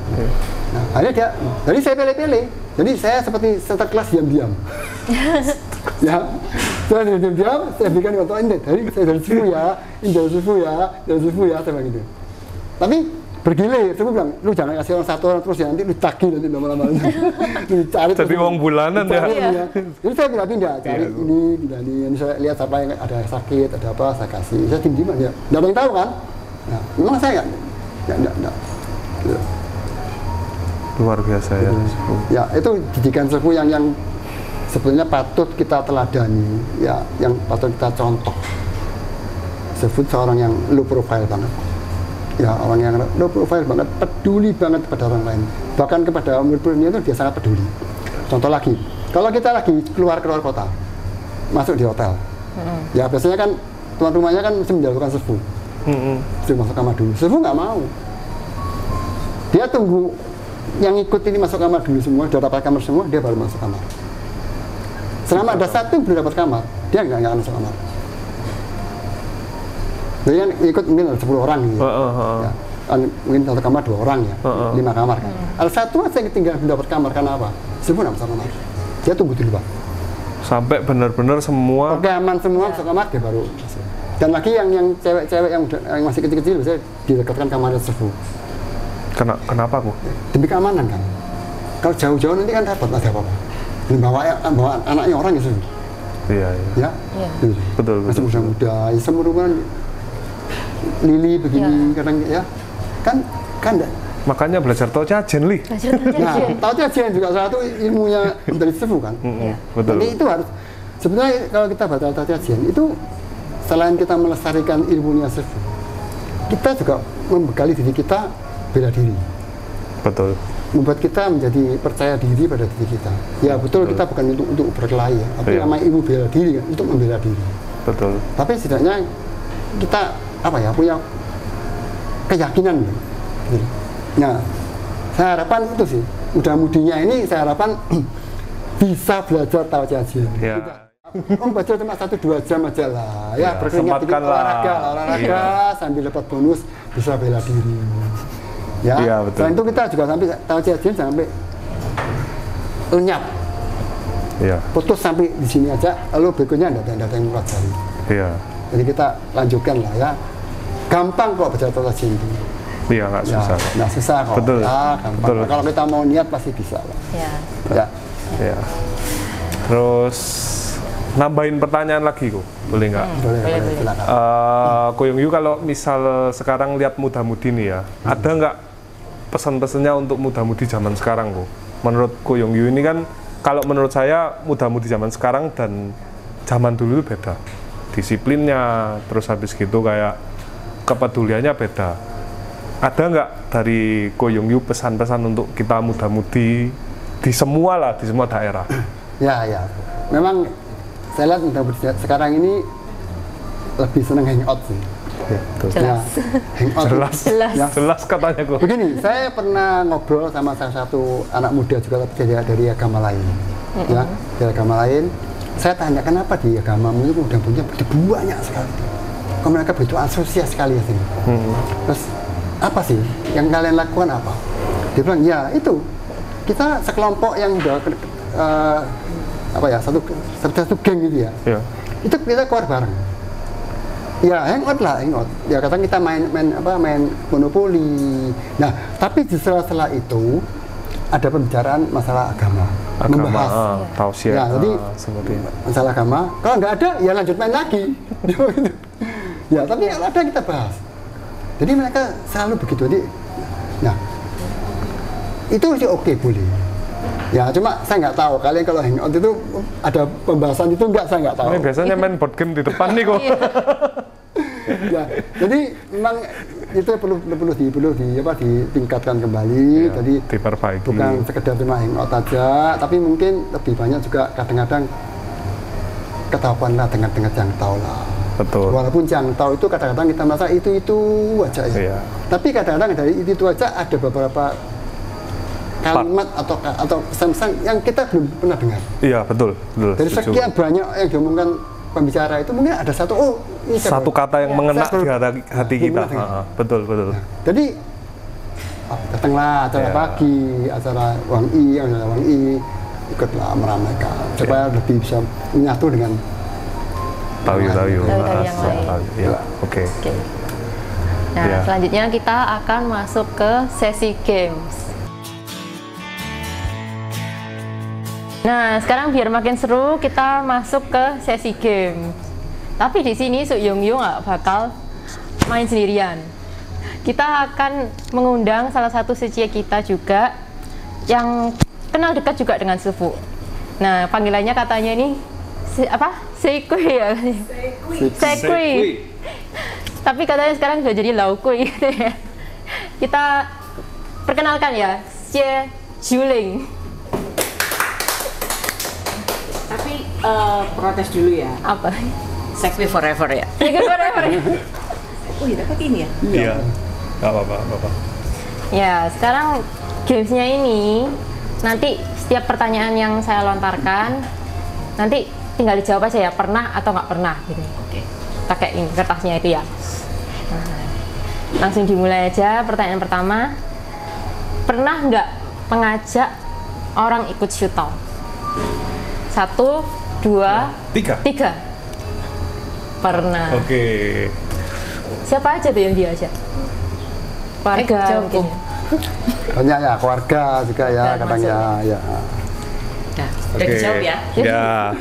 Nah, akhirnya jadi saya pilih-pilih. Jadi saya seperti center kelas diam-diam. Ya, saya diam-diam, saya berikan contoh ini. Saya dari Sefu ya, ini dari Sefu ya, saya begitu. Tapi bergilir, Sefu bilang, lu jangan kasih orang satu orang terus ya, nanti lu tagih nanti lama-lama. Lu cari. Jadi uang bulanan ya. Jadi saya pindah-pindah, cari ini saya lihat siapa yang ada sakit, ada apa, saya kasih. Saya diam-diam aja. Nggak ada yang tahu kan? Nah, memang saya nggak. Luar biasa ya. Ya, itu didikan Sefu yang sebenarnya patut kita teladani, ya, yang patut kita contoh. disebut seorang yang low profile banget. Ya, orang yang low profile banget, peduli banget kepada orang lain. Bahkan kepada murid-muridnya itu dia sangat peduli. Contoh lagi, kalau kita lagi keluar kota, masuk di hotel, ya biasanya kan tuan rumahnya kan mesti menjatuhkan serbu. Serbu masuk kamar dulu. Serbu nggak mau. Dia tunggu yang ikut ini masuk kamar dulu semua, dia dapat kamar semua, dia baru masuk kamar. Selama ada satu belum dapat kamar, dia nggak akan masuk kamar. Jadi kan ikut mungkin ada 10 orang gitu. Ya. Mungkin satu kamar 2 orang ya, 5 kamar kan. Ada satu aja yang tinggal belum dapat kamar, karena apa? Semua nggak masuk kamar. Dia tunggu dulu Pak. Sampai benar-benar semua. Oke, aman semua masuk kamar, dia baru masuk. Dan lagi yang cewek-cewek yang masih kecil-kecil biasanya didekatkan kamarnya serbu. Kenapa kok? Demi keamanan kan. Kalau jauh-jauh nanti kan repot, ada apa-apa. Bawa anaknya orang ya serbu. Iya. Ya, betul. Masih muda-muda, ya semua Lili begini kadang ya kan makanya belajar tau jajan Li. Nah, tau jajan juga salah satu ilmunya dari serbu kan. Betul. Jadi itu harus sebenarnya kalau kita baca tau jajan itu selain kita melestarikan ilmunya serbu, kita juga membekali diri kita bela diri. Betul. Membuat kita menjadi percaya diri pada diri kita. Ya betul. Kita bukan untuk berkelahi ya, tapi namanya ilmu bela diri kan, untuk membela diri. Betul. Tapi setidaknya kita punya keyakinan gitu. Nah, saya harapkan itu sih, mudah-mudinya ini saya harapkan bisa belajar tau jajan. Ya. Baca cuma 1-2 jam aja lah, ya berkeringat dikit, olahraga sambil dapat bonus bisa bela diri. Ya, betul. Selain itu kita juga sampai tau jajan sampai lenyap. Iya. Putus sampai di sini aja, lalu berikutnya ada yang mempelajari. Iya. Jadi kita lanjutkan lah ya. Gampang kok baca tata jajan itu. Iya, nggak susah. Nggak susah kok. Betul. Ya, gampang. Betul. Kalau kita mau niat pasti bisa lah. Ya. Ya. Terus nambahin pertanyaan lagi kok, boleh nggak? Boleh. Silakan. Ko Yung Yu kalau misal sekarang lihat muda-mudi nih ya, ada nggak pesan-pesannya untuk muda-mudi zaman sekarang kok? Menurut Ko Yung Yu ini kan, kalau menurut saya muda-mudi zaman sekarang dan zaman dulu itu beda. Disiplinnya, terus habis gitu kayak kepeduliannya beda. Ada nggak dari Ko Yung Yu pesan-pesan untuk kita muda-mudi di semua daerah? Ya. Memang saya lihat muda-mudi sekarang ini lebih senang hangout sih. Jelas. Ya, Jelas katanya kok. Begini, saya pernah ngobrol sama salah satu anak muda juga dari agama lain. Ya, dari agama lain. Saya tanya kenapa di agamamu itu muda-mudinya begitu banyak sekali. Kok mereka begitu antusias sekali ya sini. Terus apa sih yang kalian lakukan apa? Dia bilang ya itu kita sekelompok yang udah satu geng gitu ya. Itu kita keluar bareng. Ya hangout. Ya kadang kita main monopoli. Nah tapi di sela-sela itu ada pembicaraan masalah agama. Membahas tausiah. Ya, jadi masalah agama. Kalau nggak ada ya lanjut main lagi. Ya tapi kalau ada kita bahas. Jadi mereka selalu begitu. Jadi, nah itu sih oke boleh. Ya cuma saya nggak tahu kalian kalau hangout itu ada pembahasan itu saya nggak tahu. Ini biasanya main board game di depan nih kok. Ya, jadi memang itu perlu ditingkatkan kembali. Ya, jadi diperbaiki. Bukan sekedar cuma hangout aja, tapi mungkin lebih banyak juga kadang-kadang ketahuan lah dengan yang tahu lah. Betul. Walaupun yang tahu itu kadang-kadang kita merasa itu aja ya. Iya. Tapi kadang-kadang dari itu aja ada beberapa kalimat atau pesan-pesan yang kita belum pernah dengar. Iya betul. Dari sekian banyak yang diomongkan pembicara itu mungkin ada satu kata yang mengena di hati kita. Betul. Nah, jadi datanglah acara pagi, acara Wangi ikutlah meramaikan supaya lebih bisa menyatu dengan tahu yang lain. Ya, oke. Nah, selanjutnya kita akan masuk ke sesi games. Nah, sekarang biar makin seru, kita masuk ke sesi game. Tapi di sini Su Yung Yu nggak bakal main sendirian. Kita akan mengundang salah satu siswa kita juga yang kenal dekat juga dengan Sufu. Nah, panggilannya katanya ini Sekui ya? Sekui. Tapi katanya sekarang sudah jadi laukui gitu ya. Kita perkenalkan ya, Xie Juling. Tapi protes dulu ya. Apa? Sex me forever ya. Forever. Oh iya, pakai ini ya? Iya. Nggak apa-apa. Ya, sekarang gamesnya ini nanti setiap pertanyaan yang saya lontarkan nanti tinggal dijawab aja ya, pernah atau nggak pernah gitu. Oke. Pakai ini kertasnya itu ya. Nah, langsung dimulai aja pertanyaan pertama. Pernah nggak mengajak orang ikut syuting? 1, 2, 3. Pernah. Oke. Siapa aja tuh yang diajak? Keluarga mungkin. Banyak ya, keluarga juga ya, Dan kadang ya. Nah, udah dijawab ya? Ya.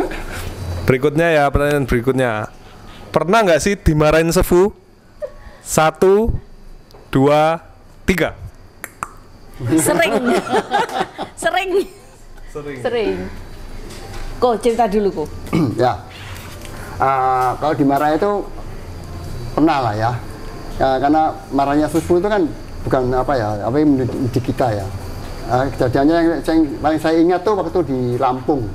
Berikutnya ya, pertanyaan berikutnya. Pernah nggak sih dimarahin sefu? 1, 2, 3. Sering. Sering. Kok cerita dulu kok. Ya. Kalau dimarahin itu pernah lah ya. Karena marahnya sepupu itu kan bukan apa yang mendidik kita ya. Kejadiannya yang paling saya ingat tuh waktu di Lampung.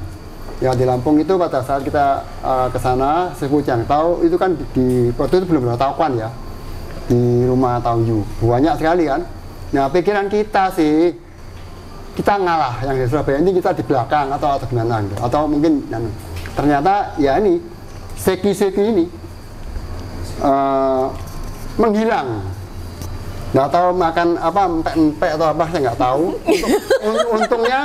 Ya di Lampung itu pada saat kita ke sana, sepupu yang tahu itu kan di waktu itu belum ada taukuan ya. Di rumah Tauyu. Banyak sekali kan. Nah, pikiran kita sih kita ngalah, yang di Surabaya ini kita di belakang atau gimana gitu. Atau mungkin ternyata ya ini seki-seki ini menghilang. Nggak tahu makan apa, empek-empek atau apa, saya nggak tahu. Untungnya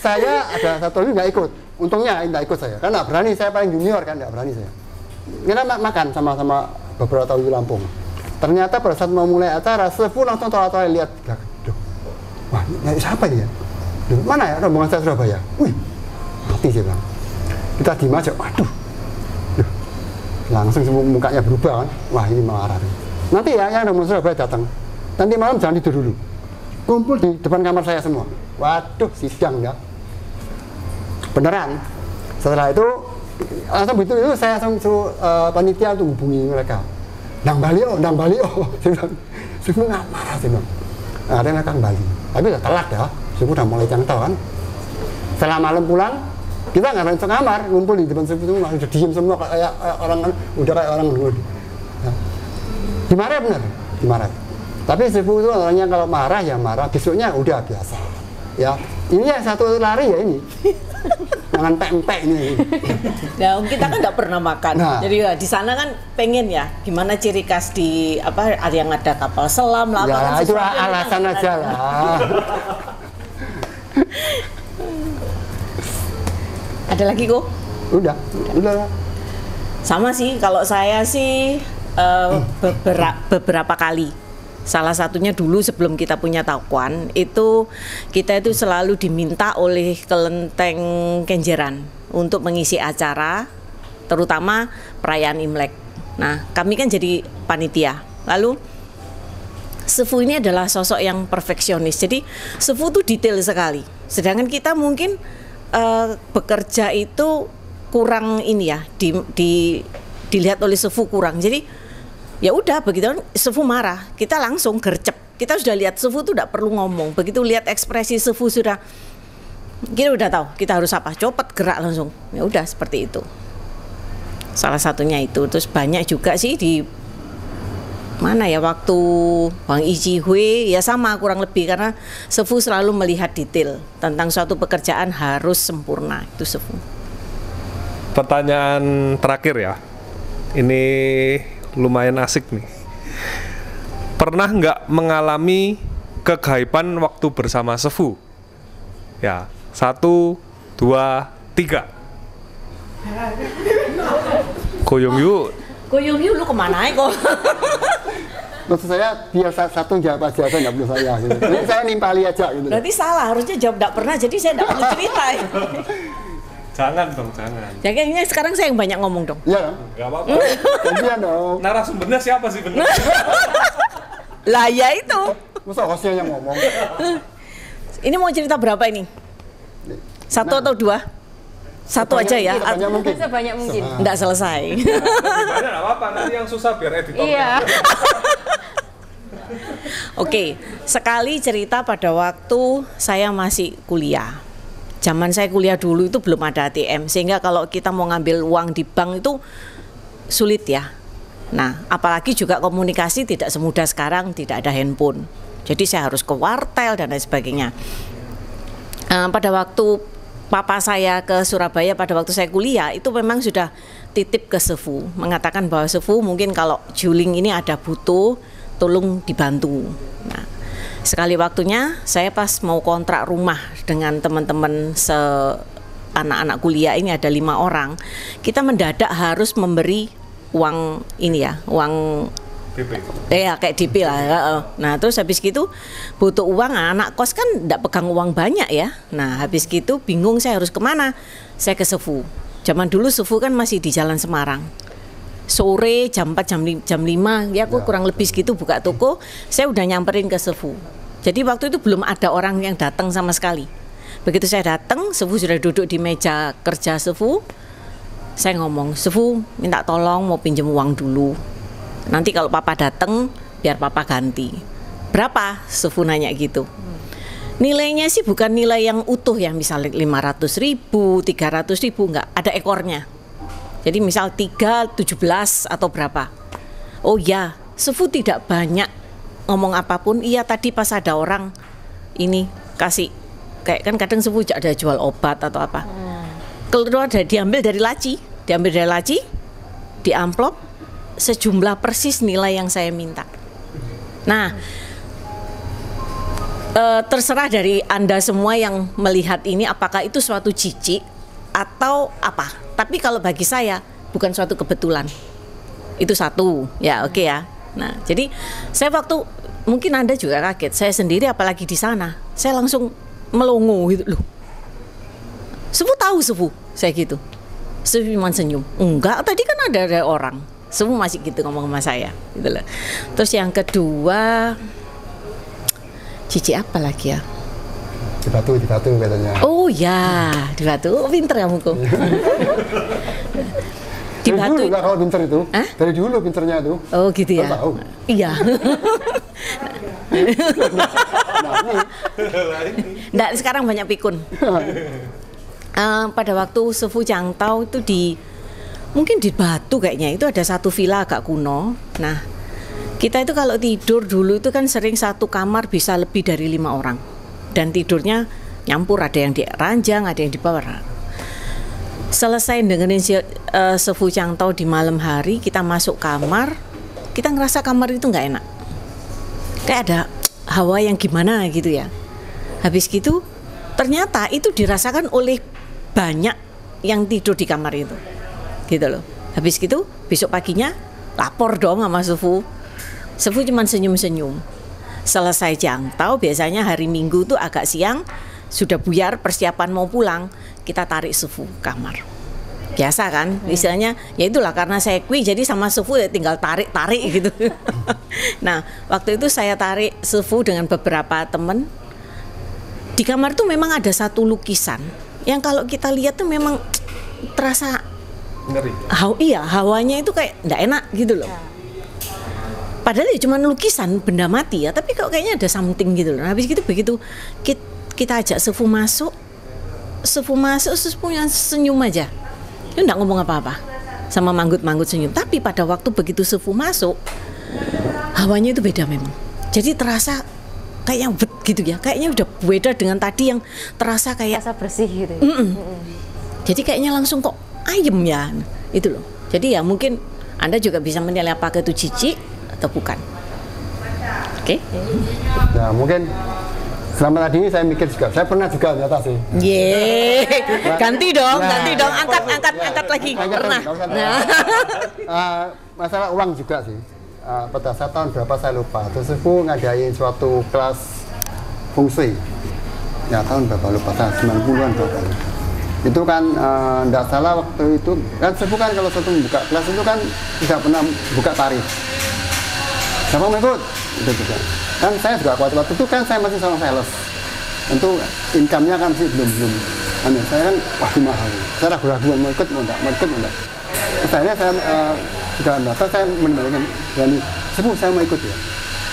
saya ada satu ini nggak ikut. Untungnya nggak ikut saya, karena nggak berani, saya paling junior kan, nggak berani saya. Kita makan sama-sama beberapa tahun di Lampung. Ternyata pada saat mau mulai acara, sepupu langsung tolak-tolak lihat. Wah, ini siapa ini ya? Mana ya rombongan saya Surabaya? Wih, mati saya bilang. Kita diem aja, waduh. Langsung semua mukanya berubah kan. Wah, ini marah. Nanti ya, yang rombongan Surabaya datang. Nanti malam jangan tidur dulu. Kumpul di depan kamar saya semua. Waduh, sidang ya. Beneran. Setelah itu, langsung begitu saya langsung suruh panitia untuk hubungi mereka. Nang balik oh. Saya bilang, suku nggak marah sih bang. Ada mereka kembali. Tapi udah telat ya. Suku udah mulai jangkau kan. Setelah malam pulang, kita nggak langsung kamar, ngumpul di depan suku itu udah diem semua kayak orang kan, udah kayak orang dulu. Nah, dimarahin bener, dimarahin. Tapi suku itu orangnya kalau marah ya marah, besoknya udah biasa. Ya, ini yang satu lari ya ini. Jangan pempek ini. Nah, kita kan nggak pernah makan. Nah. Jadi ya, di sana kan pengen ya, gimana ciri khas di apa yang ada kapal selam lah. Ya, kan itu alasan aja lah. Ada lagi kok? Udah. Sama sih, kalau saya sih beberapa kali. Salah satunya dulu sebelum kita punya taukuan, itu kita itu selalu diminta oleh Kelenteng Kenjeran untuk mengisi acara, terutama perayaan Imlek. Nah, kami kan jadi panitia. Lalu sefu ini adalah sosok yang perfeksionis. Jadi sefu itu detail sekali. Sedangkan kita mungkin bekerja itu kurang ini ya, dilihat oleh sefu kurang. Jadi ya udah begitu sefu marah, kita langsung gercep. Kita sudah lihat sefu itu tidak perlu ngomong. Begitu lihat ekspresi sefu sudah, kita udah tahu kita harus apa, copot gerak langsung. Ya udah seperti itu. Salah satunya itu. Terus banyak juga sih di mana ya, waktu Bang Iji Hui ya sama kurang lebih, karena sefu selalu melihat detail tentang suatu pekerjaan harus sempurna. Itu sefu. Pertanyaan terakhir ya. Ini lumayan asik nih. Pernah nggak mengalami kegaiban waktu bersama sefu? Ya, 1, 2, 3. Goyong yuk. Goyong yuk, lu kemana ya kok? Maksud saya biar satu jawab aja, saya nggak perlu saya gitu. Jadi saya nimpali aja gitu. Berarti salah, harusnya jawab nggak pernah, jadi saya nggak perlu cerita. Jangan dong, jangan. Jadi ini sekarang saya yang banyak ngomong dong. Iya dong. Nggak apa-apa. Gantian dong. Narasumbernya siapa sih bener? Lah ya itu. Masa hostnya yang ngomong? Ini mau cerita berapa ini? 1 atau 2? Satu aja ya. Sebanyak mungkin. Sebanyak mungkin. Enggak selesai. Banyak nggak apa-apa, nanti yang susah biar editornya. Iya. Oke, sekali cerita pada waktu saya masih kuliah. Zaman saya kuliah dulu itu belum ada ATM, sehingga kalau kita mau ngambil uang di bank itu sulit ya. Nah, apalagi juga komunikasi tidak semudah sekarang, tidak ada handphone. Jadi saya harus ke wartel dan lain sebagainya. Pada waktu papa saya ke Surabaya pada waktu saya kuliah itu memang sudah titip ke Sefu, mengatakan bahwa Sefu mungkin kalau juling ini ada butuh, tolong dibantu. Nah, sekali waktunya saya pas mau kontrak rumah dengan teman-teman anak-anak kuliah ini ada 5 orang, kita mendadak harus memberi uang ini ya, uang DP. Ya kayak DP lah. Nah terus habis gitu butuh uang, anak kos kan tidak pegang uang banyak ya. Nah habis gitu bingung saya harus kemana. Saya ke Sefu. Zaman dulu Sefu kan masih di Jalan Semarang. Sore jam 4 jam 5 ya aku kurang lebih segitu buka toko. Saya udah nyamperin ke Sefu. Jadi waktu itu belum ada orang yang datang sama sekali. Begitu saya datang, Sefu sudah duduk di meja kerja Sefu. Saya ngomong, Sefu minta tolong mau pinjam uang dulu. Nanti kalau papa datang biar papa ganti. Berapa? Sefu nanya gitu. Nilainya sih bukan nilai yang utuh ya, misalnya 500.000, 300.000, enggak, ada ekornya. Jadi misal 3, 17 atau berapa. Oh ya, Sefu tidak banyak ngomong apapun. Iya tadi pas ada orang ini kasih, kayak kan kadang Sefu ada jual obat atau apa. Keluar diambil dari laci, di amplop sejumlah persis nilai yang saya minta. Nah, terserah dari Anda semua yang melihat ini apakah itu suatu jijik atau apa. Tapi kalau bagi saya bukan suatu kebetulan. Itu satu, ya oke ya. Nah, jadi saya waktu mungkin Anda juga kaget. Saya sendiri apalagi di sana, saya langsung melongo gitu loh. Sefu tahu Sefu, saya gitu. Sefu cuma senyum. Enggak, tadi kan ada orang. Semua masih gitu ngomong sama saya gitu loh. Terus yang kedua cici apa lagi ya? Di batu katanya. Oh ya, di batu. Oh, pinter kamu kok. Di Dari batu. dulu lah kalau pinter itu. Hah? Dari dulu pinternya itu. Oh gitu ya. Tahu. Iya. Nggak, sekarang banyak pikun. Pada waktu Sefu Cangtau itu mungkin di Batu kayaknya itu ada satu villa agak kuno. Nah, kita itu kalau tidur dulu itu kan sering satu kamar bisa lebih dari 5 orang. Dan tidurnya nyampur, ada yang di ranjang, ada yang di bawah. Selesai dengerin Sefu Cangtau di malam hari, kita masuk kamar, kita ngerasa kamar itu nggak enak. Kayak ada hawa yang gimana gitu ya. Habis gitu, ternyata itu dirasakan oleh banyak yang tidur di kamar itu. Gitu loh. Habis gitu besok paginya lapor dong sama Sefu. Sefu cuma senyum-senyum. Selesai Cangtau biasanya hari Minggu tuh agak siang sudah buyar persiapan mau pulang, kita tarik Sefu kamar. Biasa kan istilahnya, ya itulah karena saya kui jadi sama Sefu ya tinggal tarik gitu. Nah waktu itu saya tarik Sefu dengan beberapa teman. Di kamar tuh memang ada satu lukisan yang kalau kita lihat tuh memang terasa Ngeri. Iya, hawanya itu kayak nggak enak gitu loh. Padahal ya cuma lukisan benda mati ya, tapi kok kayaknya ada something gitu loh. Habis gitu begitu kita ajak Sefu masuk Sefu yang senyum aja. Dia nggak ngomong apa-apa, sama manggut-manggut senyum. Tapi pada waktu begitu Sefu masuk, hawanya itu beda memang. Jadi terasa kayak gitu ya, kayaknya udah beda dengan tadi yang terasa kayak bersih gitu ya? Jadi kayaknya langsung kok ayem ya, itu loh. Jadi ya mungkin Anda juga bisa menilai apakah itu jijik atau bukan. Oke? Nah mungkin selama tadi ini saya mikir juga, saya pernah juga ternyata sih. Ganti dong, angkat lagi. Pernah. Nah. Masalah uang juga sih. Pada saat tahun berapa saya lupa. Terus aku ngadain suatu kelas feng shui. Ya tahun berapa lupa, 90-an berapa. Itu kan tidak salah waktu itu kan Sefu kan kalau satu buka kelas itu kan tidak pernah buka tarif. Siapa mau ikut? Itu juga. Kan saya juga waktu itu kan saya masih sama sales. Tentu income-nya kan masih belum saya kan wah mahal. Saya ragu-ragu mau ikut mau enggak. Terus akhirnya saya sudah mendaftar, saya menemukan berani, sepuh saya mau ikut ya.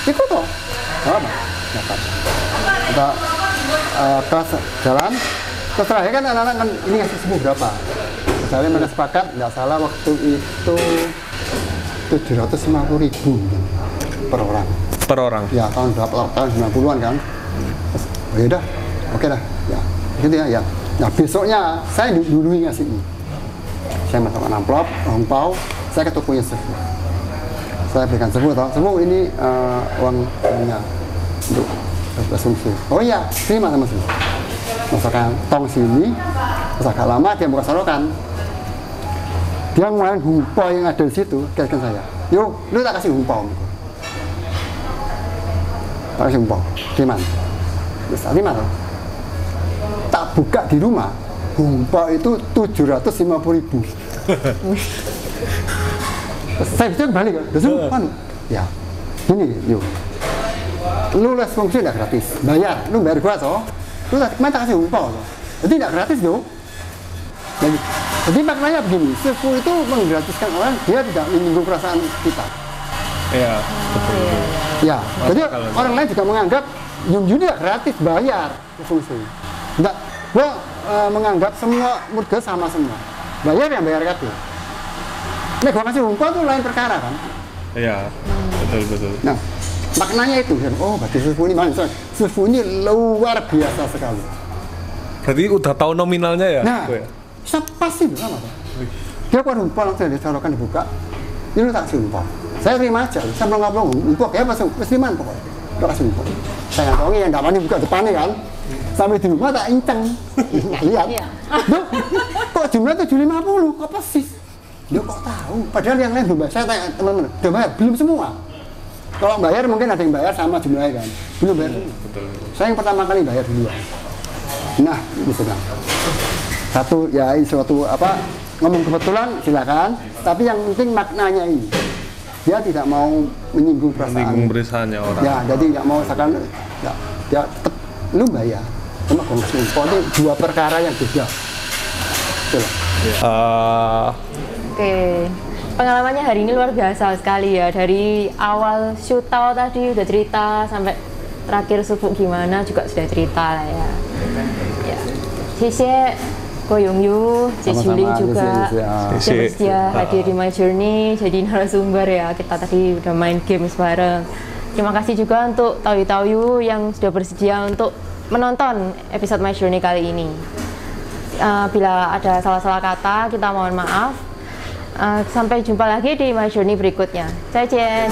Ikut toh, apa? Dapat. Kita kelas jalan, terus terakhir kan anak-anak kan ini ngasih sepuh berapa? Misalnya mereka sepakat, nggak salah waktu itu 750.000 per orang. Per orang? Ya tahun 90-an kan. Terus, oh yaudah, oke dah, ya gitu ya. Nah besoknya saya dulu ngasih ini. Saya masukkan amplop, angpau, saya ke tokonya sepuh. Saya berikan sepuh, sepuh ini uangnya untuk asumsi. Oh iya, terima sama sepuh. Masukkan tong sini, terus agak lama dia buka sorokan. Dia ngeluarin humpau yang ada di situ, kasihkan saya. Yuk, lu tak kasih humpau. Tak kasih humpau, terima. Terus terima toh. Tak buka di rumah, humpau itu 750.000. Saya bisa balik kan, kan? Ya, ini yuk. Lu les fungsi tidak gratis, bayar. Lu bayar gua toh. Lu main tak kasih humpau toh. Jadi tidak gratis dong. Jadi maknanya begini, sepuh itu menggratiskan orang, dia tidak menyinggung perasaan kita. Iya, betul. Ya, jadi orang lain juga menganggap Yung Yuni gratis, bayar fungsi. Enggak, gua menganggap semua murga sama semua. Bayar yang bayar kabeh. Nek gua kasih humpau itu lain perkara kan? Iya, betul. Nah, maknanya itu kan, oh berarti sepuh ini mana? Sepuh ini luar biasa sekali. Berarti udah tahu nominalnya ya? Nah, saya pasti sama Pak. Dia keluar humpau langsung disorokan dibuka. Ini lu tak kasih humpau. Saya terima aja, saya belum humpau kayak pas musliman pokoknya. Lu kasih humpau. Saya nggak tahu yang dapat buka depannya kan. Sampai di rumah tak inceng. Nggak lihat. Duh, kok jumlah 750? Kok persis? Dia kok tahu? Padahal yang lain belum bayar. Saya tanya teman-teman, udah bayar? Belum semua. Kalau bayar mungkin ada yang bayar sama jumlahnya kan. Belum bayar. Betul. Saya yang pertama kali bayar duluan. Nah, ini sedang. Satu ya suatu apa ngomong kebetulan silakan, tapi yang penting maknanya ini dia tidak mau menyinggung perasaannya orang. Ya, jadi nggak mau misalkan ya, dia tetap lu bayar. Cuma kongsi itu dua perkara yang beda. Betul. Oke. Pengalamannya hari ini luar biasa sekali ya. Dari awal syutau tadi udah cerita sampai terakhir subuh gimana juga sudah cerita lah ya. Ya. Xie Ko Yung Yu, Juling juga dia hadir di My Journey jadi narasumber ya. Kita tadi udah main games bareng. Terima kasih juga untuk Taoyu yang sudah bersedia untuk menonton episode My Journey kali ini. Bila ada salah-salah kata, kita mohon maaf. Sampai jumpa lagi di My Journey berikutnya. Zaijian.